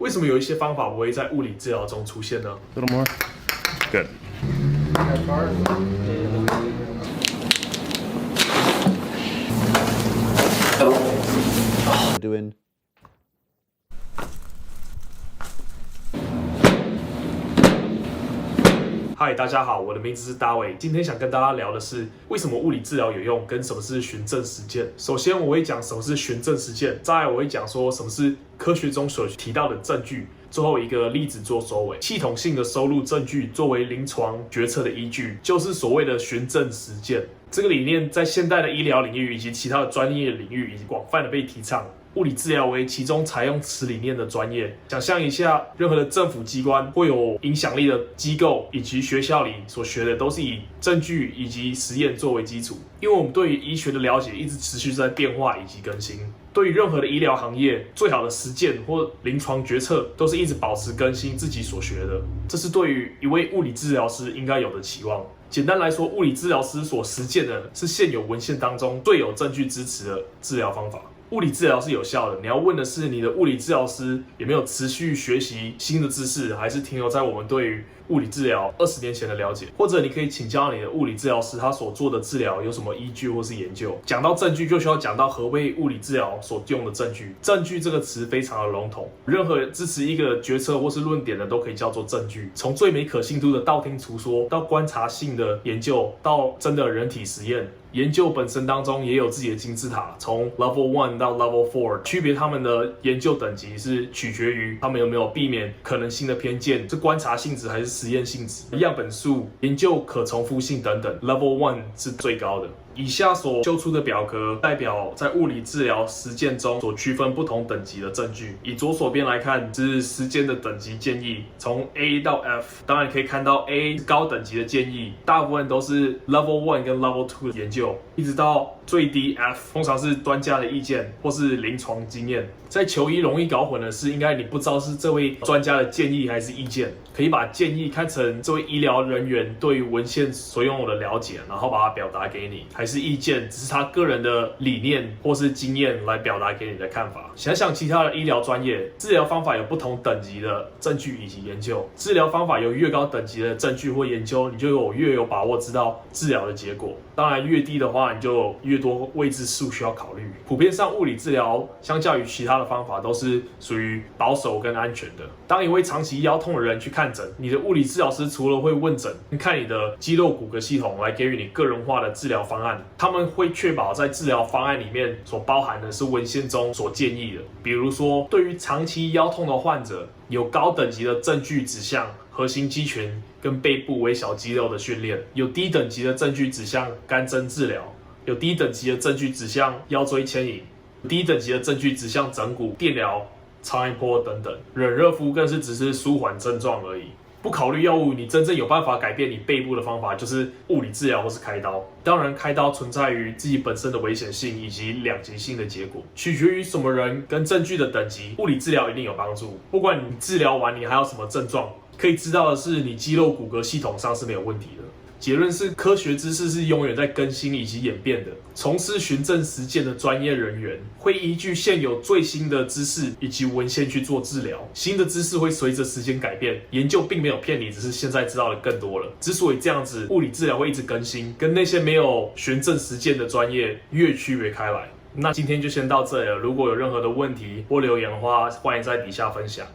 为什么有一些方法不会在物理治疗中出现呢？ A little more. Good. Doing. 嗨，大家好，我的名字是大卫。今天想跟大家聊的是为什么物理治疗有用，跟什么是循证实践。首先，我会讲什么是循证实践，再来我会讲说什么是科学中所提到的证据，最后一个例子做收尾。系统性的收录证据作为临床决策的依据，就是所谓的循证实践。这个理念在现代的医疗领域以及其他的专业领域已经广泛的被提倡。物理治疗为其中采用此理念的专业。想象一下，任何的政府机关或有影响力的机构以及学校里所学的，都是以证据以及实验作为基础。因为我们对于医学的了解一直持续在变化以及更新。对于任何的医疗行业，最好的实践或临床决策都是一直保持更新自己所学的。这是对于一位物理治疗师应该有的期望。简单来说，物理治疗师所实践的是现有文献当中最有证据支持的治疗方法。物理治疗是有效的，你要问的是你的物理治疗师有没有持续学习新的知识，还是停留在我们对于物理治疗20年前的了解，或者你可以请教你的物理治疗师他所做的治疗有什么依据或是研究。讲到证据，就需要讲到何谓物理治疗所用的证据。证据这个词非常的笼统，任何支持一个决策或是论点的都可以叫做证据。从最没可信度的道听途说，到观察性的研究，到真的人体实验。研究本身当中也有自己的金字塔，从 Level 1到 Level 4，区别他们的研究等级是取决于他们有没有避免可能性的偏见，是观察性质还是实验性质、样本数、研究可重复性等等。Level 1是最高的。以下所秀出的表格代表在物理治疗实践中所区分不同等级的证据。以左手边来看是时间的等级建议，从 A 到 F， 当然可以看到 A 是高等级的建议，大部分都是 Level 1跟 Level 2的研究，一直到最低 F， 通常是专家的意见或是临床经验。在求医容易搞混的是，应该你不知道是这位专家的建议还是意见，可以把建议看成这位医疗人员对于文献所拥有的了解，然后把它表达给你，还是意见只是他个人的理念或是经验来表达给你的看法。想想其他的医疗专业，治疗方法有不同等级的证据以及研究，治疗方法有越高等级的证据或研究，你就越有把握知道治疗的结果。当然越低的话，你就有越多未知数需要考虑。普遍上，物理治疗相较于其他的方法都是属于保守跟安全的。当一位长期腰痛的人去看诊，你的物理治疗师除了会问诊，看你的肌肉骨骼系统来给予你个人化的治疗方案，他们会确保在治疗方案里面所包含的是文献中所建议的。比如说，对于长期腰痛的患者，有高等级的证据指向核心肌群跟背部微小肌肉的训练，有低等级的证据指向干针治疗，有低等级的证据指向腰椎牵引，低等级的证据指向整骨电疗、超音波等等。冷热敷更是只是舒缓症状而已。不考虑药物，你真正有办法改变你背部的方法就是物理治疗或是开刀。当然，开刀存在于自己本身的危险性以及两极性的结果，取决于什么人跟证据的等级。物理治疗一定有帮助，不管你治疗完你还有什么症状，可以知道的是你肌肉骨骼系统上是没有问题的。结论是，科学知识是永远在更新以及演变的。从事循证实践的专业人员会依据现有最新的知识以及文献去做治疗。新的知识会随着时间改变，研究并没有骗你，只是现在知道的更多了。之所以这样子，物理治疗会一直更新，跟那些没有循证实践的专业越区别开来。那今天就先到这里了。如果有任何的问题或留言的话，欢迎在底下分享。